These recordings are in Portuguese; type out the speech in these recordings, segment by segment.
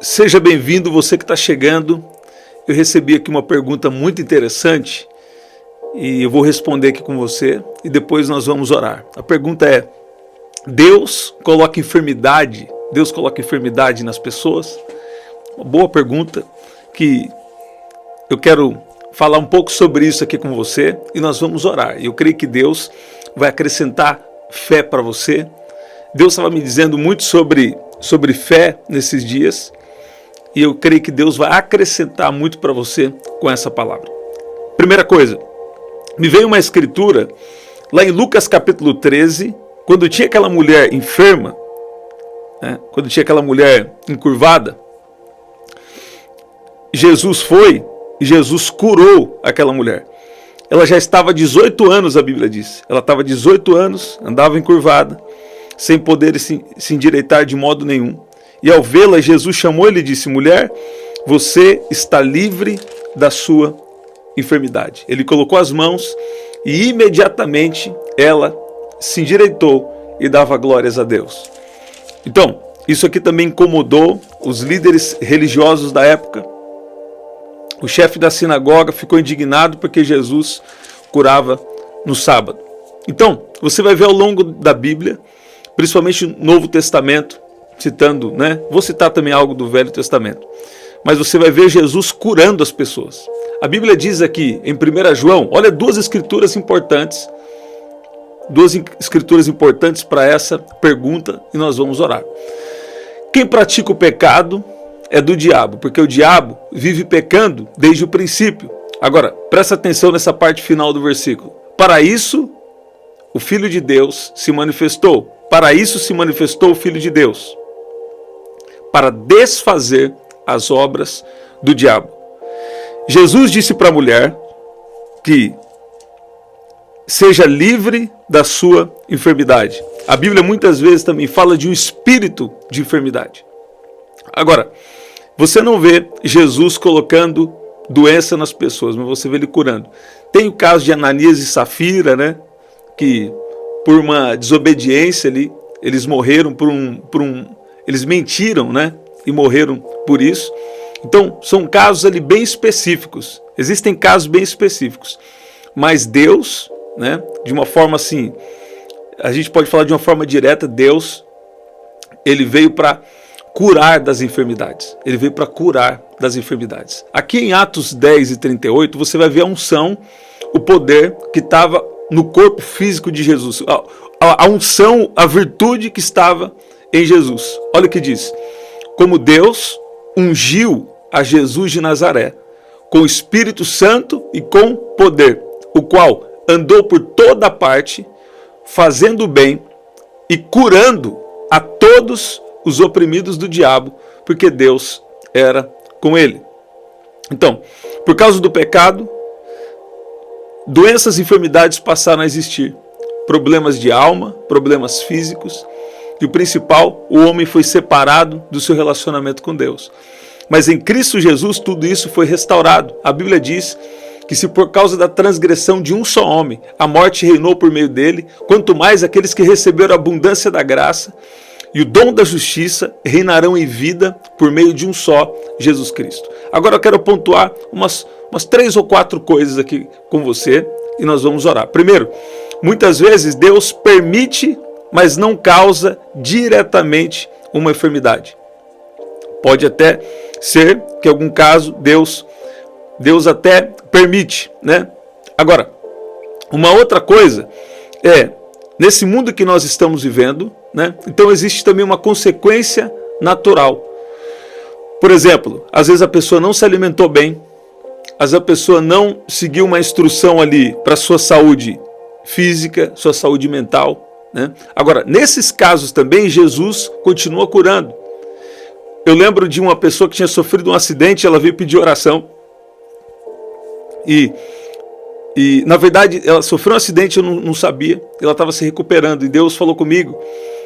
Seja bem-vindo, você que está chegando. Eu recebi aqui uma pergunta muito interessante e eu vou responder aqui com você e depois nós vamos orar. A pergunta é: Deus coloca enfermidade nas pessoas? Uma boa pergunta que eu quero falar um pouco sobre isso aqui com você e nós vamos orar. Eu creio que Deus vai acrescentar fé para você. Deus estava me dizendo muito sobre fé nesses dias e eu creio que Deus vai acrescentar muito para você com essa palavra. Primeira coisa, me veio uma escritura lá em Lucas capítulo 13, quando tinha aquela mulher enferma, quando tinha aquela mulher encurvada, Jesus foi e Jesus curou aquela mulher. Ela já estava há 18 anos, a Bíblia diz. Ela estava há 18 anos, andava encurvada, sem poder se endireitar de modo nenhum. E ao vê-la, Jesus chamou e lhe disse: mulher, você está livre da sua enfermidade. Ele colocou as mãos e imediatamente ela se endireitou e dava glórias a Deus. Então, isso aqui também incomodou os líderes religiosos da época. O chefe da sinagoga ficou indignado porque Jesus curava no sábado. Então, você vai ver ao longo da Bíblia, principalmente no Novo Testamento, citando, vou citar também algo do Velho Testamento, mas você vai ver Jesus curando as pessoas. A Bíblia diz aqui em 1 João, olha duas escrituras importantes para essa pergunta e nós vamos orar. Quem pratica o pecado é do diabo, porque o diabo vive pecando desde o princípio. Agora, presta atenção nessa parte final do versículo. Para isso, o Filho de Deus se manifestou. Para isso se manifestou o Filho de Deus, para desfazer as obras do diabo. Jesus disse para a mulher que seja livre da sua enfermidade. A Bíblia muitas vezes também fala de um espírito de enfermidade. Agora, você não vê Jesus colocando doença nas pessoas, mas você vê ele curando. Tem o caso de Ananias e Safira, que por uma desobediência ali, eles morreram eles mentiram, e morreram por isso. Então, são casos ali bem específicos. Existem casos bem específicos. Mas Deus, de uma forma assim, a gente pode falar de uma forma direta, Deus, ele veio para curar das enfermidades. Ele veio para curar das enfermidades. Aqui em Atos 10 e 38, você vai ver a unção, o poder que estava no corpo físico de Jesus. A unção, a virtude que estava em Jesus. Olha o que diz. Como Deus ungiu a Jesus de Nazaré com o Espírito Santo e com poder, o qual andou por toda parte, fazendo o bem e curando a todos os oprimidos do diabo, porque Deus era com ele. Então, por causa do pecado, doenças e enfermidades passaram a existir. Problemas de alma, problemas físicos. E o principal, o homem foi separado do seu relacionamento com Deus. Mas em Cristo Jesus tudo isso foi restaurado. A Bíblia diz que se por causa da transgressão de um só homem a morte reinou por meio dele, quanto mais aqueles que receberam a abundância da graça e o dom da justiça reinarão em vida por meio de um só, Jesus Cristo. Agora eu quero pontuar umas 3 ou 4 coisas aqui com você e nós vamos orar. Primeiro, muitas vezes Deus permite, mas não causa diretamente uma enfermidade. Pode até ser que em algum caso Deus até permite, Agora, uma outra coisa é, nesse mundo que nós estamos vivendo, então existe também uma consequência natural. Por exemplo, às vezes a pessoa não se alimentou bem, às vezes a pessoa não seguiu uma instrução ali para sua saúde física, sua saúde mental. Agora, nesses casos também, Jesus continua curando. Eu lembro de uma pessoa que tinha sofrido um acidente, ela veio pedir oração. E na verdade, ela sofreu um acidente, eu não sabia. Ela estava se recuperando e Deus falou comigo.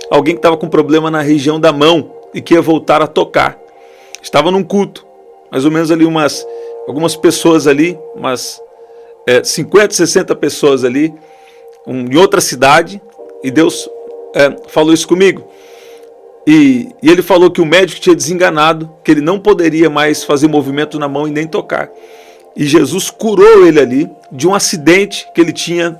Alguém que estava com problema na região da mão e que ia voltar a tocar. Estava num culto, mais ou menos ali algumas pessoas ali, umas 50, 60 pessoas ali, em outra cidade. E Deus falou isso comigo. E ele falou que o médico tinha desenganado, que ele não poderia mais fazer movimento na mão e nem tocar. E Jesus curou ele ali de um acidente que ele tinha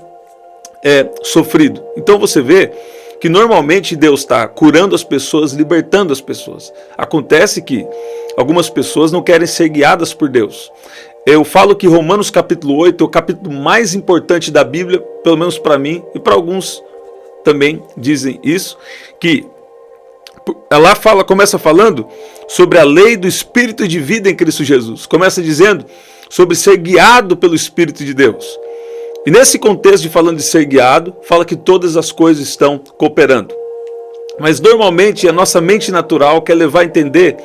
sofrido. Então você vê que normalmente Deus está curando as pessoas, libertando as pessoas. Acontece que algumas pessoas não querem ser guiadas por Deus. Eu falo que Romanos capítulo 8 é o capítulo mais importante da Bíblia, pelo menos para mim, e para alguns também dizem isso, que ela começa falando sobre a lei do Espírito de vida em Cristo Jesus. Começa dizendo sobre ser guiado pelo Espírito de Deus. E nesse contexto de falando de ser guiado, fala que todas as coisas estão cooperando. Mas normalmente a nossa mente natural quer levar a entender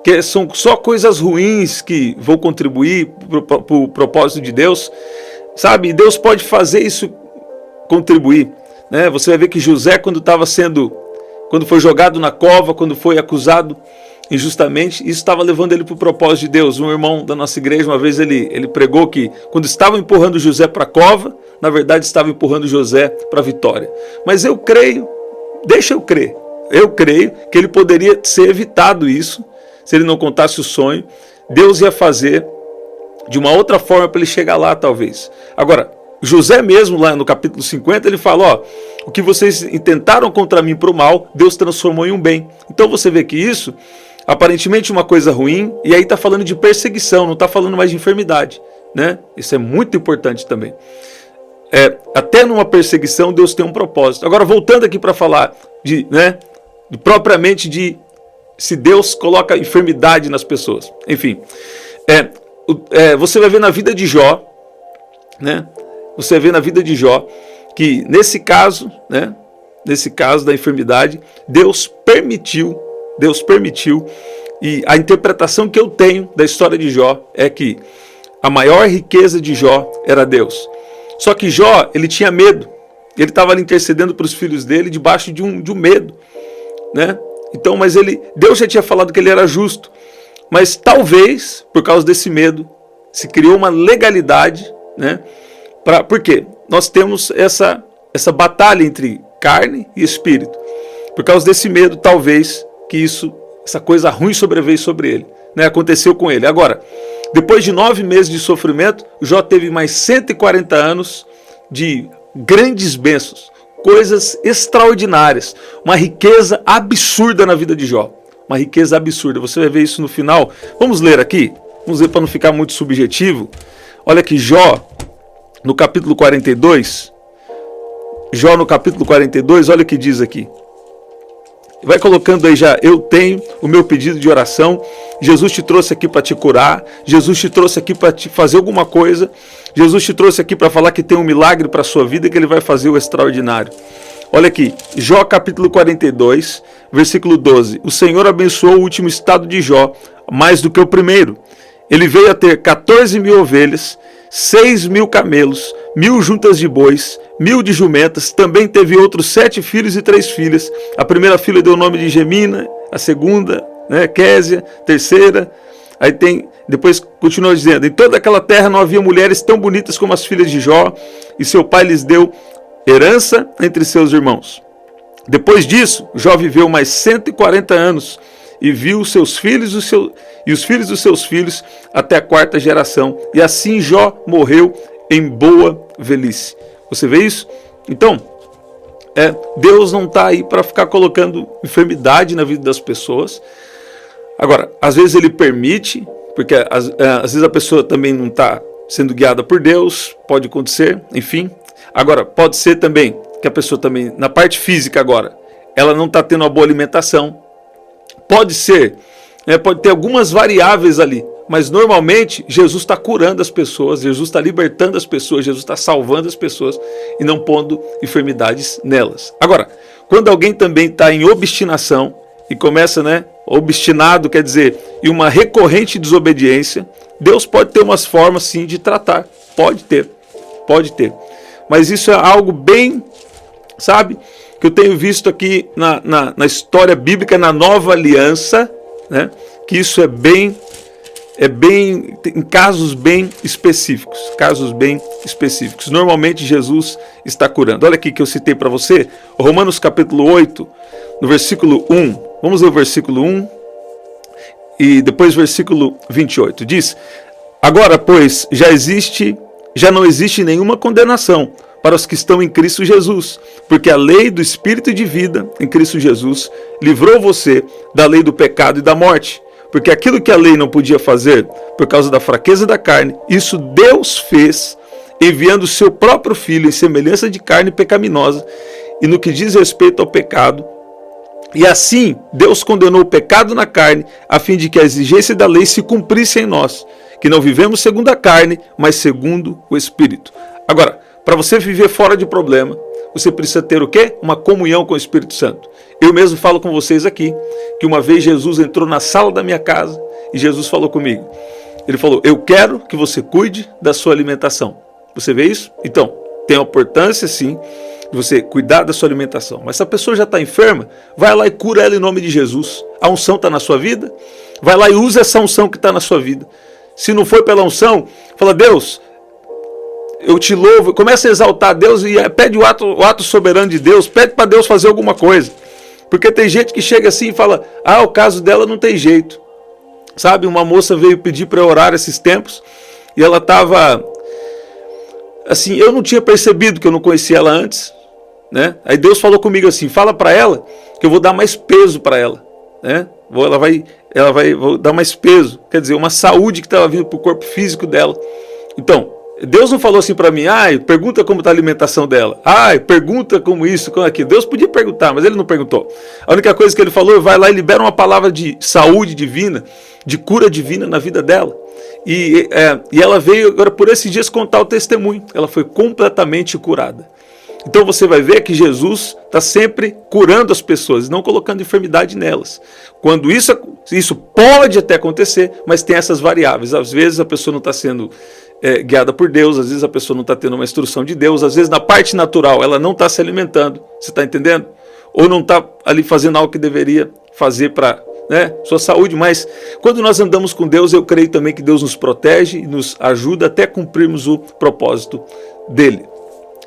que são só coisas ruins que vão contribuir para o propósito de Deus. Sabe, Deus pode fazer isso contribuir. Né? Você vai ver que José, quando foi jogado na cova, quando foi acusado injustamente, isso estava levando ele para o propósito de Deus. Um irmão da nossa igreja, uma vez ele pregou que quando estavam empurrando José para a cova, na verdade estava empurrando José para a vitória. Mas eu creio que ele poderia ser evitado isso, se ele não contasse o sonho. Deus ia fazer de uma outra forma para ele chegar lá, talvez. Agora, José mesmo, lá no capítulo 50, ele fala, o que vocês intentaram contra mim para o mal, Deus transformou em um bem. Então você vê que isso, aparentemente uma coisa ruim, e aí está falando de perseguição, não está falando mais de enfermidade. Né? Isso é muito importante também. Até numa perseguição, Deus tem um propósito. Agora, voltando aqui para falar propriamente de se Deus coloca enfermidade nas pessoas. Enfim, você vai ver na vida de Jó, né? Você vê na vida de Jó que nesse caso da enfermidade, Deus permitiu, e a interpretação que eu tenho da história de Jó é que a maior riqueza de Jó era Deus. Só que Jó, ele tinha medo, ele estava ali intercedendo para os filhos dele debaixo de um medo, né? Então, mas Deus já tinha falado que ele era justo, mas talvez, por causa desse medo, se criou uma legalidade, né? Por quê? Nós temos essa batalha entre carne e espírito. Por causa desse medo, talvez, que essa coisa ruim sobreveio sobre ele, né? Aconteceu com ele. Agora, depois de 9 meses de sofrimento, Jó teve mais 140 anos de grandes bênçãos, coisas extraordinárias, uma riqueza absurda na vida de Jó. Uma riqueza absurda. Você vai ver isso no final. Vamos ler aqui? Vamos ler para não ficar muito subjetivo. Olha aqui, Jó, no capítulo 42. Jó, no capítulo 42, olha o que diz aqui. Vai colocando aí já, eu tenho o meu pedido de oração. Jesus te trouxe aqui para te curar. Jesus te trouxe aqui para te fazer alguma coisa. Jesus te trouxe aqui para falar que tem um milagre para a sua vida, que ele vai fazer o extraordinário. Olha aqui, Jó capítulo 42, versículo 12. O Senhor abençoou o último estado de Jó, mais do que o primeiro. Ele veio a ter 14.000 ovelhas, 6.000 camelos, 1.000 juntas de bois, 1.000 de jumentas. Também teve outros 7 filhos e 3 filhas. A primeira filha deu o nome de Gemina, a segunda, Késia, terceira. Aí depois continua dizendo, em toda aquela terra não havia mulheres tão bonitas como as filhas de Jó, e seu pai lhes deu herança entre seus irmãos. Depois disso, Jó viveu mais 140 anos, e viu seus filhos e os filhos dos seus filhos até a 4ª geração. E assim Jó morreu em boa velhice. Você vê isso? Então, Deus não está aí para ficar colocando enfermidade na vida das pessoas. Agora, às vezes ele permite, porque às vezes a pessoa também não está sendo guiada por Deus, pode acontecer, enfim. Agora, pode ser também que a pessoa também, na parte física agora, ela não está tendo uma boa alimentação. Pode ser, pode ter algumas variáveis ali, mas normalmente Jesus está curando as pessoas, Jesus está libertando as pessoas, Jesus está salvando as pessoas e não pondo enfermidades nelas. Agora, quando alguém também está em obstinação e começa, obstinado, quer dizer, em uma recorrente desobediência, Deus pode ter umas formas sim de tratar, pode ter, mas isso é algo bem, que eu tenho visto aqui na história bíblica, na Nova Aliança, que isso é bem em casos bem específicos, Normalmente Jesus está curando. Olha aqui que eu citei para você, Romanos capítulo 8, no versículo 1, Vamos ler o versículo 1 e depois o versículo 28. Diz: agora, pois, já não existe nenhuma condenação para os que estão em Cristo Jesus, porque a lei do Espírito de vida em Cristo Jesus livrou você da lei do pecado e da morte. Porque aquilo que a lei não podia fazer por causa da fraqueza da carne, isso Deus fez, enviando o seu próprio Filho em semelhança de carne pecaminosa, e no que diz respeito ao pecado. E assim, Deus condenou o pecado na carne, a fim de que a exigência da lei se cumprisse em nós, que não vivemos segundo a carne, mas segundo o Espírito. Agora, para você viver fora de problema, você precisa ter o quê? Uma comunhão com o Espírito Santo. Eu mesmo falo com vocês aqui, que uma vez Jesus entrou na sala da minha casa e Jesus falou comigo. Ele falou: eu quero que você cuide da sua alimentação. Você vê isso? Então, tem a importância sim de você cuidar da sua alimentação. Mas se a pessoa já está enferma, vai lá e cura ela em nome de Jesus. A unção está na sua vida? Vai lá e usa essa unção que está na sua vida. Se não for pela unção, fala: Deus, eu te louvo. Começa a exaltar Deus e pede o ato soberano de Deus. Pede para Deus fazer alguma coisa. Porque tem gente que chega assim e fala: o caso dela não tem jeito. Sabe, uma moça veio pedir para eu orar esses tempos e ela estava assim, eu não tinha percebido que eu não conhecia ela antes, né? Aí Deus falou comigo assim: fala para ela que eu vou dar mais peso para ela, né? Vou dar mais peso, quer dizer, uma saúde que estava vindo para o corpo físico dela. Então, Deus não falou assim para mim: pergunta como está a alimentação dela. Pergunta como isso, como aquilo. Deus podia perguntar, mas ele não perguntou. A única coisa que ele falou: vai lá e libera uma palavra de saúde divina, de cura divina na vida dela. E ela veio agora por esses dias contar o testemunho. Ela foi completamente curada. Então você vai ver que Jesus está sempre curando as pessoas, não colocando enfermidade nelas. Quando isso pode até acontecer, mas tem essas variáveis. Às vezes a pessoa não está sendo guiada por Deus, às vezes a pessoa não está tendo uma instrução de Deus, às vezes na parte natural ela não está se alimentando, você está entendendo? Ou não está ali fazendo algo que deveria fazer para sua saúde. Mas quando nós andamos com Deus, eu creio também que Deus nos protege e nos ajuda até cumprirmos o propósito dele.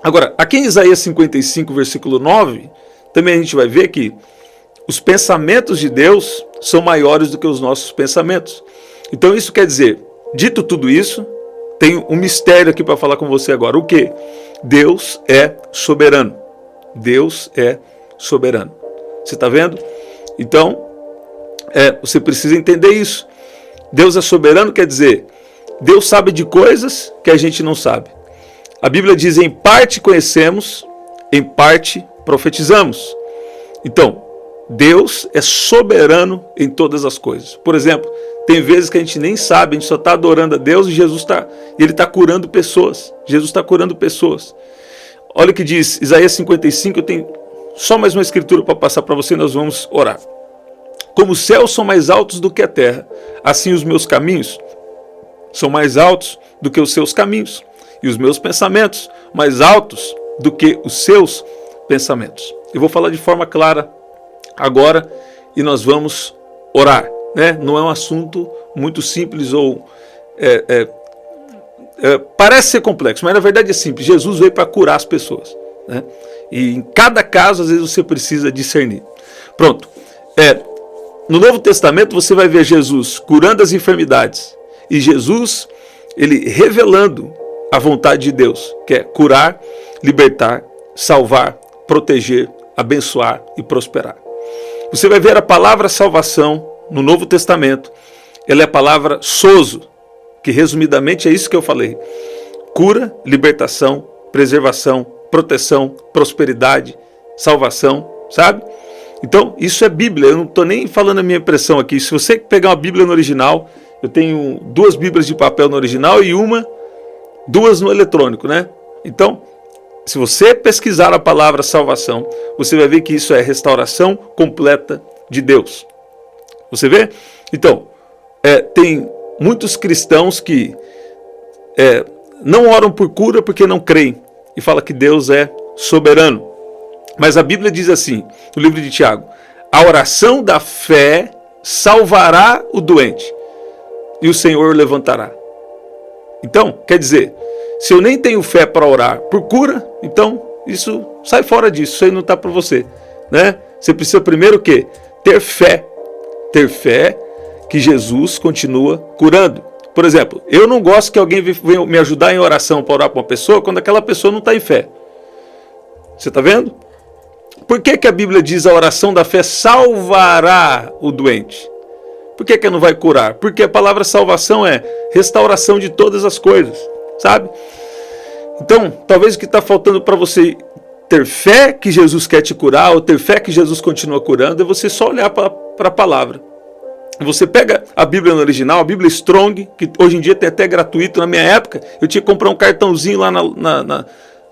Agora, aqui em Isaías 55, versículo 9, também a gente vai ver que os pensamentos de Deus são maiores do que os nossos pensamentos. Então isso quer dizer, dito tudo isso, tem um mistério aqui para falar com você agora. O quê? Deus é soberano. Deus é soberano. Você está vendo? Então, você precisa entender isso. Deus é soberano quer dizer, Deus sabe de coisas que a gente não sabe. A Bíblia diz: em parte conhecemos, em parte profetizamos. Então, Deus é soberano em todas as coisas. Por exemplo, tem vezes que a gente nem sabe, a gente só está adorando a Deus e Ele está curando pessoas. Jesus está curando pessoas. Olha o que diz Isaías 55, eu tenho só mais uma escritura para passar para você e nós vamos orar. Como os céus são mais altos do que a terra, assim os meus caminhos são mais altos do que os seus caminhos, e os meus pensamentos mais altos do que os seus pensamentos. Eu vou falar de forma clara agora e nós vamos orar. Não é um assunto muito simples ou parece ser complexo, mas na verdade é simples. Jesus veio para curar as pessoas, e em cada caso às vezes você precisa discernir. Pronto. No Novo Testamento você vai ver Jesus curando as enfermidades e Jesus ele revelando a vontade de Deus, que é curar, libertar, salvar, proteger, abençoar e prosperar. Você vai ver a palavra salvação no Novo Testamento. Ela é a palavra sozo, que resumidamente é isso que eu falei. Cura, libertação, preservação, proteção, prosperidade, salvação, sabe? Então, isso é Bíblia. Eu não estou nem falando a minha impressão aqui. Se você pegar uma Bíblia no original, eu tenho 2 Bíblias de papel no original e 2 no eletrônico, Então, se você pesquisar a palavra salvação, você vai ver que isso é restauração completa de Deus. Você vê? Então, tem muitos cristãos que não oram por cura porque não creem e falam que Deus é soberano. Mas a Bíblia diz assim, no livro de Tiago: a oração da fé salvará o doente e o Senhor o levantará. Então, quer dizer, se eu nem tenho fé para orar por cura, então isso sai fora disso, isso aí não está para você. Você precisa primeiro o quê? ter fé. Ter fé que Jesus continua curando. Por exemplo, eu não gosto que alguém venha me ajudar em oração para orar para uma pessoa quando aquela pessoa não está em fé. Você está vendo? Por que a Bíblia diz a oração da fé salvará o doente? Por que não vai curar? Porque a palavra salvação é restauração de todas as coisas, sabe? Então, talvez o que está faltando para você ter fé que Jesus quer te curar, ou ter fé que Jesus continua curando, é você só olhar para a palavra. Você pega a Bíblia no original, a Bíblia Strong, que hoje em dia tem até gratuito. Na minha época, eu tinha que comprar um cartãozinho lá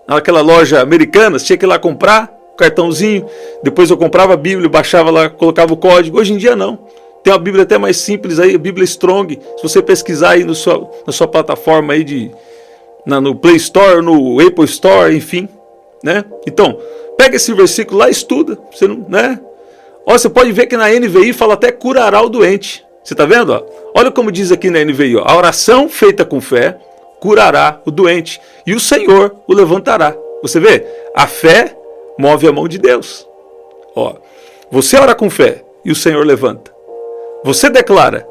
naquela loja americana, tinha que ir lá comprar o cartãozinho, depois eu comprava a Bíblia, baixava lá, colocava o código. Hoje em dia não. Tem uma Bíblia até mais simples aí, a Bíblia Strong. Se você pesquisar aí na sua plataforma aí no Play Store, no Apple Store, enfim, né? Então, pega esse versículo lá e estuda, você não, né? Ó, você pode ver que na NVI fala até curará o doente. Você está vendo? Ó? Olha como diz aqui na NVI. Ó, a oração feita com fé curará o doente e o Senhor o levantará. Você vê? A fé move a mão de Deus. Ó, você ora com fé e o Senhor levanta. Você declara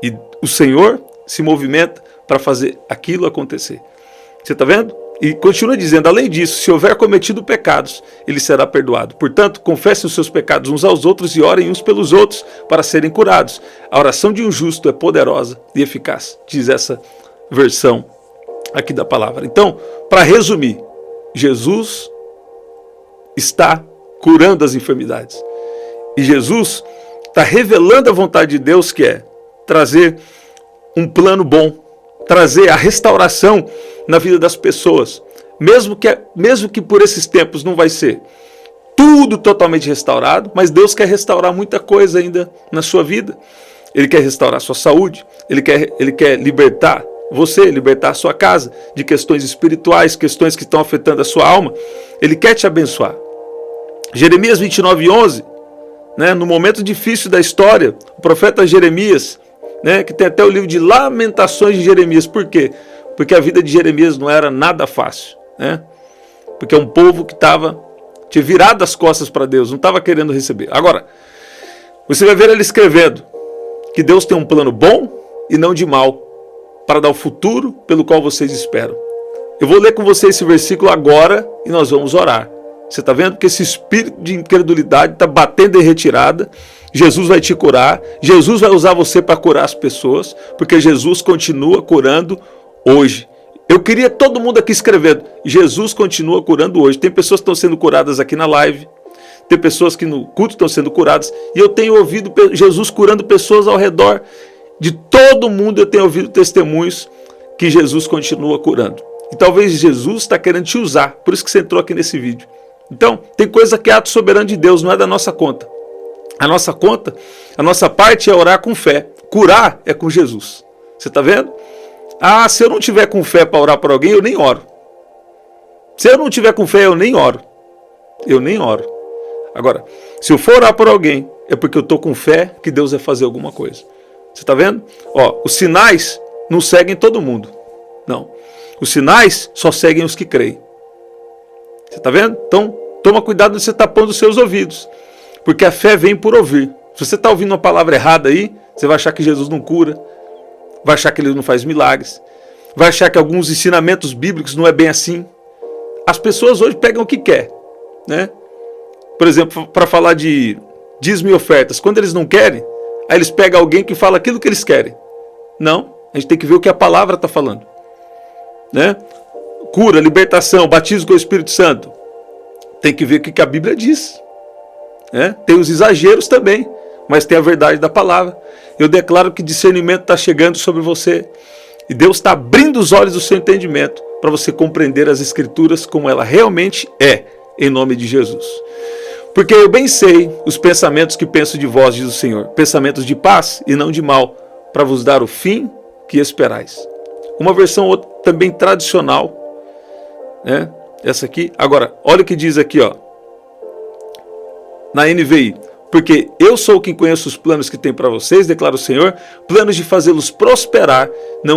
e o Senhor se movimenta para fazer aquilo acontecer. Você está vendo? E continua dizendo, além disso, se houver cometido pecados, ele será perdoado. Portanto, confessem os seus pecados uns aos outros e orem uns pelos outros para serem curados. A oração de um justo é poderosa e eficaz, diz essa versão aqui da palavra. Então, para resumir, Jesus está curando as enfermidades. E Jesus está revelando a vontade de Deus, que é trazer um plano bom, trazer a restauração na vida das pessoas, mesmo que por esses tempos não vai ser tudo totalmente restaurado, mas Deus quer restaurar muita coisa ainda na sua vida. Ele quer restaurar a sua saúde, Ele quer libertar você, libertar a sua casa de questões espirituais, questões que estão afetando a sua alma. Ele quer te abençoar. Jeremias 29:11, né, no momento difícil da história, o profeta Jeremias, né, que tem até o livro de Lamentações de Jeremias. Por quê? Porque a vida de Jeremias não era nada fácil, né? Porque é um povo que tinha virado as costas para Deus, não estava querendo receber. Agora, você vai ver ele escrevendo que Deus tem um plano bom e não de mal, para dar o futuro pelo qual vocês esperam. Eu vou ler com você esse versículo agora e nós vamos orar. Você está vendo que esse espírito de incredulidade está batendo em retirada. Jesus vai te curar, Jesus vai usar você para curar as pessoas, porque Jesus continua curando hoje. Eu queria todo mundo aqui escrevendo, Jesus continua curando hoje. Tem pessoas que estão sendo curadas aqui na live, tem pessoas que no culto estão sendo curadas, e eu tenho ouvido Jesus curando pessoas ao redor de todo mundo. Eu tenho ouvido testemunhos que Jesus continua curando. E talvez Jesus está querendo te usar, por isso que você entrou aqui nesse vídeo. Então, tem coisa que é ato soberano de Deus, não é da nossa conta. A nossa conta, a nossa parte é orar com fé. Curar é com Jesus. Você está vendo? Ah, se eu não tiver com fé para orar por alguém, eu nem oro. Se eu não tiver com fé, eu nem oro. Eu nem oro. Agora, se eu for orar por alguém, é porque eu estou com fé que Deus vai fazer alguma coisa. Você está vendo? Ó, os sinais não seguem todo mundo. Não. Os sinais só seguem os que creem. Você está vendo? Então, toma cuidado de você tapando os seus ouvidos. Porque a fé vem por ouvir. Se você está ouvindo uma palavra errada aí, você vai achar que Jesus não cura, vai achar que ele não faz milagres, vai achar que alguns ensinamentos bíblicos não é bem assim. As pessoas hoje pegam o que quer, né? Por exemplo, para falar de dízimo e ofertas, quando eles não querem, aí eles pegam alguém que fala aquilo que eles querem. Não, a gente tem que ver o que a palavra está falando, né? Cura, libertação, batismo com o Espírito Santo, tem que ver o que a Bíblia diz, né? Tem os exageros também, mas tem a verdade da palavra. Eu declaro que discernimento está chegando sobre você, e Deus está abrindo os olhos do seu entendimento para você compreender as Escrituras como ela realmente é, em nome de Jesus. Porque eu bem sei os pensamentos que penso de vós, diz o Senhor, pensamentos de paz e não de mal, para vos dar o fim que esperais. Uma versão outra, também tradicional, né? Essa aqui. Agora, olha o que diz aqui, ó, na NVI. Porque eu sou quem conheço os planos que tem para vocês, declara o Senhor, planos de fazê-los prosperar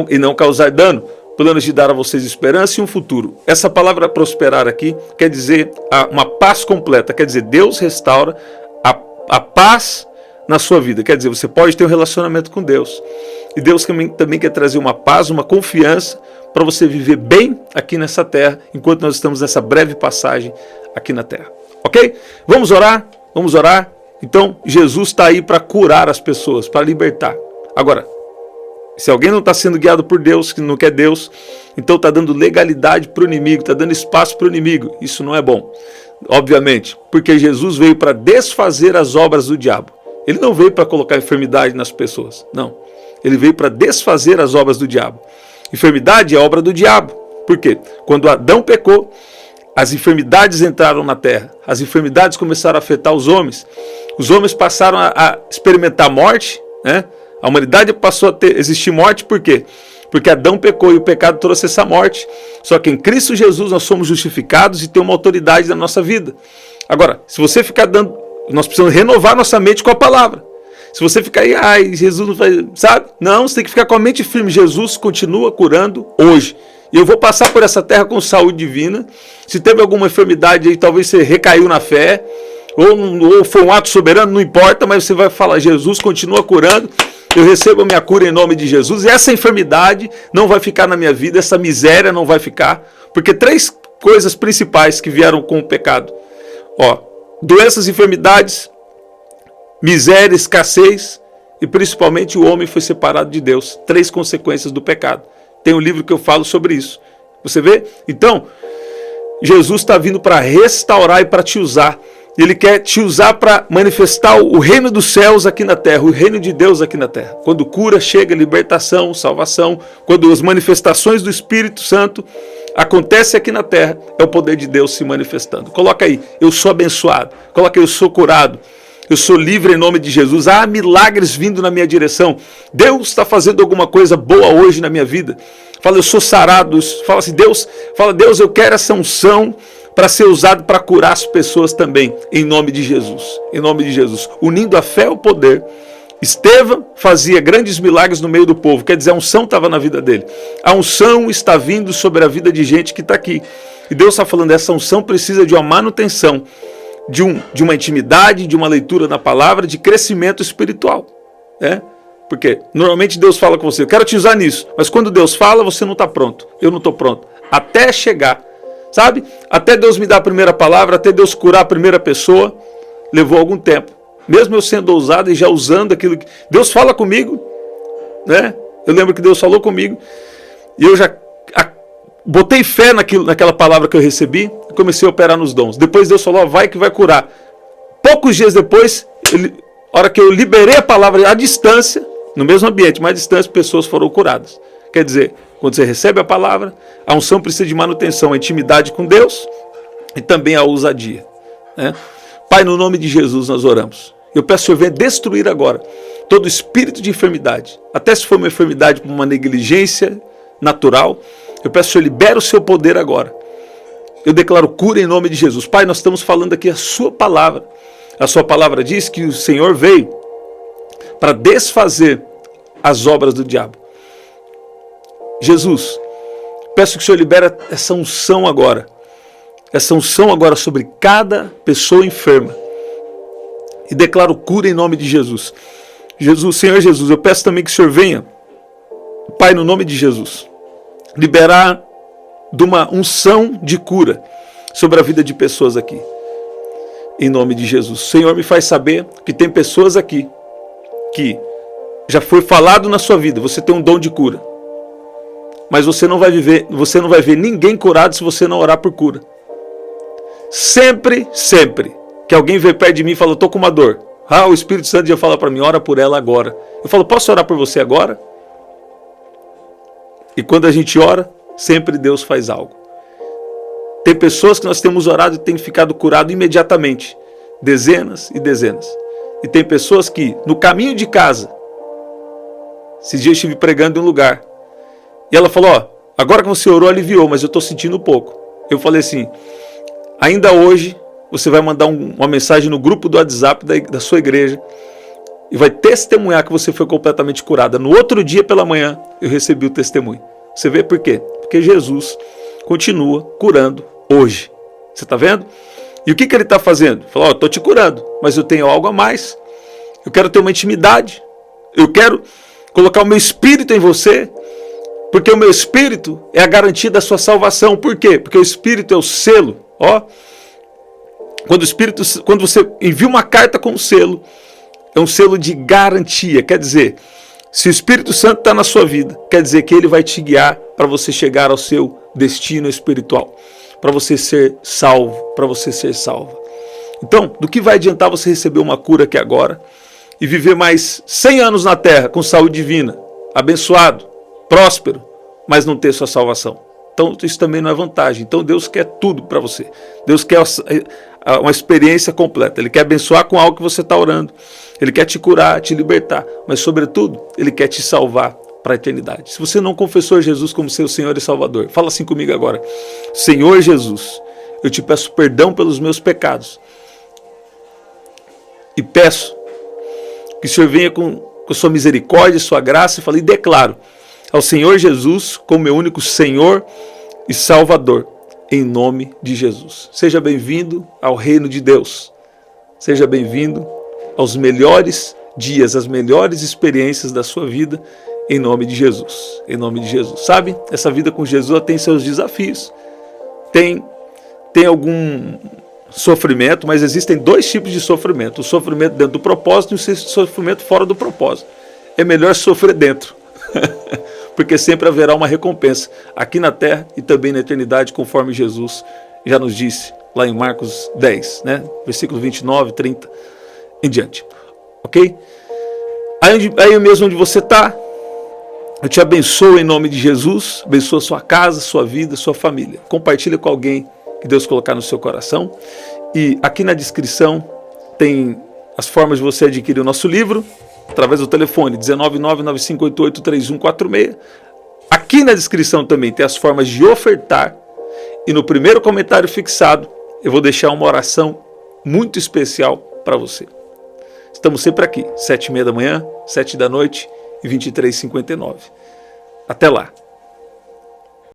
e não causar dano, planos de dar a vocês esperança e um futuro. Essa palavra prosperar aqui quer dizer uma paz completa, quer dizer Deus restaura a a paz na sua vida. Quer dizer, você pode ter um relacionamento com Deus. E Deus também quer trazer uma paz, uma confiança para você viver bem aqui nessa terra, enquanto nós estamos nessa breve passagem aqui na terra. Ok? Vamos orar? Vamos orar? Então, Jesus está aí para curar as pessoas, para libertar. Agora, se alguém não está sendo guiado por Deus, que não quer Deus, então está dando legalidade para o inimigo, está dando espaço para o inimigo. Isso não é bom, obviamente, porque Jesus veio para desfazer as obras do diabo. Ele não veio para colocar enfermidade nas pessoas, não. Ele veio para desfazer as obras do diabo. Enfermidade é obra do diabo. Por quê? Quando Adão pecou, as enfermidades entraram na terra. As enfermidades começaram a afetar os homens. Os homens passaram a experimentar morte, né? A humanidade passou a existir morte, por quê? Porque Adão pecou e o pecado trouxe essa morte. Só que em Cristo Jesus nós somos justificados e tem uma autoridade na nossa vida. Agora, se você ficar nós precisamos renovar nossa mente com a palavra. Se você ficar aí, ai, Jesus não vai, sabe? Não, você tem que ficar com a mente firme. Jesus continua curando hoje. E eu vou passar por essa terra com saúde divina. Se teve alguma enfermidade aí, talvez você recaiu na fé, ou foi um ato soberano, não importa, mas você vai falar, Jesus continua curando. Eu recebo a minha cura em nome de Jesus. E essa enfermidade não vai ficar na minha vida, essa miséria não vai ficar. Porque 3 coisas principais que vieram com o pecado. Doenças, enfermidades, miséria, escassez e principalmente o homem foi separado de Deus. 3 consequências do pecado. Tem um livro que eu falo sobre isso. Você vê? Então, Jesus está vindo para restaurar e para te usar. Ele quer te usar para manifestar o reino dos céus aqui na terra, o reino de Deus aqui na terra. Quando cura, chega libertação, salvação. Quando as manifestações do Espírito Santo acontecem aqui na terra, é o poder de Deus se manifestando. Coloca aí, eu sou abençoado. Coloca aí, eu sou curado. Eu sou livre em nome de Jesus. Há milagres vindo na minha direção. Deus está fazendo alguma coisa boa hoje na minha vida. Fala, eu sou sarado. Fala assim, Deus, eu quero essa unção para ser usado para curar as pessoas também, em nome de Jesus. Em nome de Jesus. Unindo a fé ao poder. Estevão fazia grandes milagres no meio do povo. Quer dizer, a unção estava na vida dele. A unção está vindo sobre a vida de gente que está aqui. E Deus está falando, essa unção precisa de uma manutenção. De uma intimidade, de uma leitura na palavra, de crescimento espiritual. Né? Porque normalmente Deus fala com você, eu quero te usar nisso. Mas quando Deus fala, você não está pronto. Eu não estou pronto. Até chegar. Sabe? Até Deus me dar a primeira palavra, até Deus curar a primeira pessoa, levou algum tempo. Mesmo eu sendo ousado e já usando aquilo que Deus fala comigo. Né? Eu lembro que Deus falou comigo. E eu já botei fé naquela palavra que eu recebi e comecei a operar nos dons. Depois Deus falou, vai que vai curar. Poucos dias depois, a hora que eu liberei a palavra à distância, no mesmo ambiente, mas à distância, pessoas foram curadas. Quer dizer, quando você recebe a palavra, a unção precisa de manutenção, a intimidade com Deus e também a ousadia. Né? Pai, no nome de Jesus nós oramos. Eu peço que o Senhor venha destruir agora todo espírito de enfermidade. Até se for uma enfermidade por uma negligência natural, eu peço que o Senhor libere o seu poder agora. Eu declaro cura em nome de Jesus. Pai, nós estamos falando aqui a sua palavra. A sua palavra diz que o Senhor veio para desfazer as obras do diabo. Jesus, peço que o Senhor libere essa unção agora. Essa unção agora sobre cada pessoa enferma. E declaro cura em nome de Jesus. Senhor Jesus, eu peço também que o Senhor venha, Pai, no nome de Jesus, liberar de uma unção de cura sobre a vida de pessoas aqui. Em nome de Jesus. O Senhor me faz saber que tem pessoas aqui que já foi falado na sua vida, você tem um dom de cura. Mas você não vai ver ninguém curado se você não orar por cura. Sempre que alguém vem perto de mim e fala, eu estou com uma dor. O Espírito Santo já fala para mim, ora por ela agora. Eu falo, posso orar por você agora? E quando a gente ora, sempre Deus faz algo. Tem pessoas que nós temos orado e têm ficado curado imediatamente. Dezenas e dezenas. E tem pessoas que, no caminho de casa, esses dias eu estive pregando em um lugar. E ela falou, agora que você orou, aliviou, mas eu estou sentindo pouco. Eu falei assim, ainda hoje, você vai mandar uma mensagem no grupo do WhatsApp da sua igreja e vai testemunhar que você foi completamente curada. No outro dia pela manhã, eu recebi o testemunho. Você vê por quê? Porque Jesus continua curando hoje. Você está vendo? E o que ele está fazendo? Falou, estou te curando, mas eu tenho algo a mais. Eu quero ter uma intimidade. Eu quero colocar o meu espírito em você, porque o meu espírito é a garantia da sua salvação. Por quê? Porque o espírito é o selo. Ó, quando você envia uma carta com um selo, é um selo de garantia. Quer dizer, se o Espírito Santo está na sua vida, quer dizer que ele vai te guiar para você chegar ao seu destino espiritual, para você ser salvo, para você ser salva. Então, do que vai adiantar você receber uma cura aqui agora e viver mais 100 anos na terra com saúde divina, abençoado, próspero, mas não ter sua salvação? Então, isso também não é vantagem. Então, Deus quer tudo para você. Deus quer uma experiência completa. Ele quer abençoar com algo que você está orando. Ele quer te curar, te libertar. Mas, sobretudo, Ele quer te salvar para a eternidade. Se você não confessou Jesus como seu Senhor e Salvador, fala assim comigo agora. Senhor Jesus, eu te peço perdão pelos meus pecados. E peço que o Senhor venha com sua misericórdia, sua graça, e declaro ao Senhor Jesus como meu único Senhor e Salvador, em nome de Jesus. Seja bem-vindo ao reino de Deus. Seja bem-vindo aos melhores dias, às melhores experiências da sua vida, em nome de Jesus. Em nome de Jesus. Sabe, essa vida com Jesus ela tem seus desafios. Tem algum sofrimento, mas existem dois tipos de sofrimento. O sofrimento dentro do propósito e o sofrimento fora do propósito. É melhor sofrer dentro. Porque sempre haverá uma recompensa aqui na terra e também na eternidade, conforme Jesus já nos disse lá em Marcos 10, né? Versículos 29, 30 em diante. Ok? Aí mesmo onde você está, eu te abençoo em nome de Jesus, abençoa sua casa, sua vida, sua família. Compartilha com alguém que Deus colocar no seu coração. E aqui na descrição tem as formas de você adquirir o nosso livro, através do telefone 19995883146. Aqui na descrição também tem as formas de ofertar. E no primeiro comentário fixado, eu vou deixar uma oração muito especial para você. Estamos sempre aqui, 7h30 da manhã, 7 da noite e 23h59. Até lá.